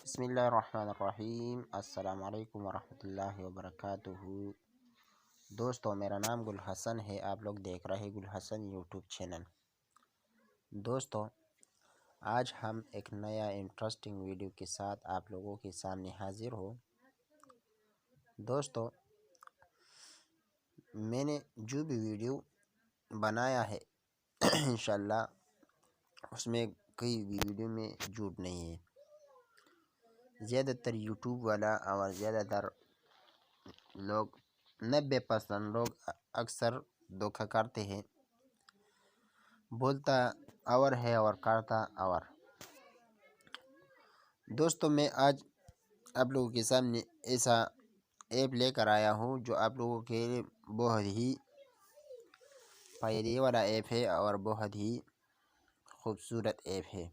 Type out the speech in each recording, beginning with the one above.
بسم اللہ الرحمن الرحیم۔ السلام علیکم ورحمۃ اللہ وبرکاتہ۔ دوستو، میرا نام گل حسن ہے، آپ لوگ دیکھ رہے گل حسن یوٹیوب چینل۔ دوستو، آج ہم ایک نیا انٹرسٹنگ ویڈیو کے ساتھ آپ لوگوں کے سامنے حاضر ہو۔ دوستو، میں نے جو بھی ویڈیو بنایا ہے انشاءاللہ اس میں کئی ویڈیو میں جھوٹ نہیں ہے۔ زیادہ تر یوٹیوب والا اور زیادہ تر لوگ 90% لوگ اکثر دھوکہ کرتے ہیں، بولتا اور ہے اور کرتا اور۔ دوستو، میں آج آپ لوگوں کے سامنے ایسا ایپ لے کر آیا ہوں جو آپ لوگوں کے لیے بہت ہی فائدے والا ایپ ہے اور بہت ہی خوبصورت ایپ ہے۔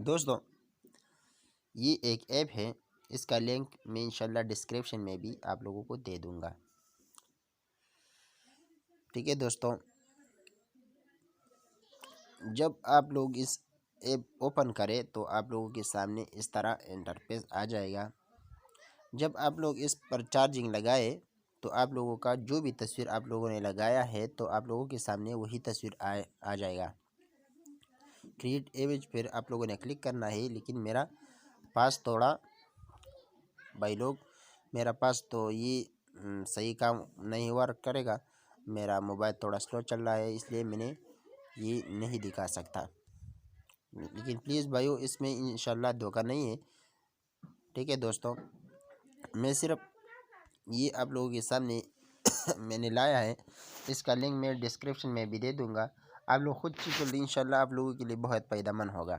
دوستو، یہ ایک ایپ ہے، اس کا لنک میں انشاءاللہ ڈسکرپشن میں بھی آپ لوگوں کو دے دوں گا، ٹھیک ہے دوستو۔ جب آپ لوگ اس ایپ اوپن کریں تو آپ لوگوں کے سامنے اس طرح انٹرفیس آ جائے گا۔ جب آپ لوگ اس پر چارجنگ لگائے تو آپ لوگوں کا جو بھی تصویر آپ لوگوں نے لگایا ہے تو آپ لوگوں کے سامنے وہی تصویر آ جائے گا۔ کریٹ امیج پھر آپ لوگوں نے کلک کرنا ہے، لیکن میرا پاس تھوڑا بھائی لوگ میرا پاس تو یہ صحیح کام نہیں ورک کرے گا، میرا موبائل تھوڑا سلو چل رہا ہے، اس لیے میں نے یہ نہیں دکھا سکتا، لیکن پلیز بھائیو اس میں انشاءاللہ دھوکہ نہیں ہے، ٹھیک ہے دوستو۔ میں صرف یہ آپ لوگوں کے سامنے میں نے لایا ہے، اس کا لنک میں ڈسکرپشن میں بھی دے دوں گا، آپ لوگ خود چیک کر لیں، انشاءاللہ آپ لوگوں کے لیے بہت فائدہ مند ہوگا،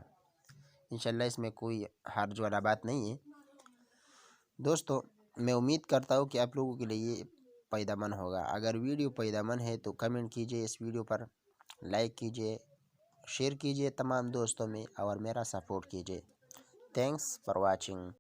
انشاءاللہ اس میں کوئی حرج والا بات نہیں ہے۔ دوستو، میں امید کرتا ہوں کہ آپ لوگوں کے لیے یہ فائدہ مند ہوگا۔ اگر ویڈیو فائدہ مند ہے تو کمنٹ کیجئے، اس ویڈیو پر لائک کیجئے، شیئر کیجئے تمام دوستوں میں، اور میرا سپورٹ کیجئے۔ Thanks for watching.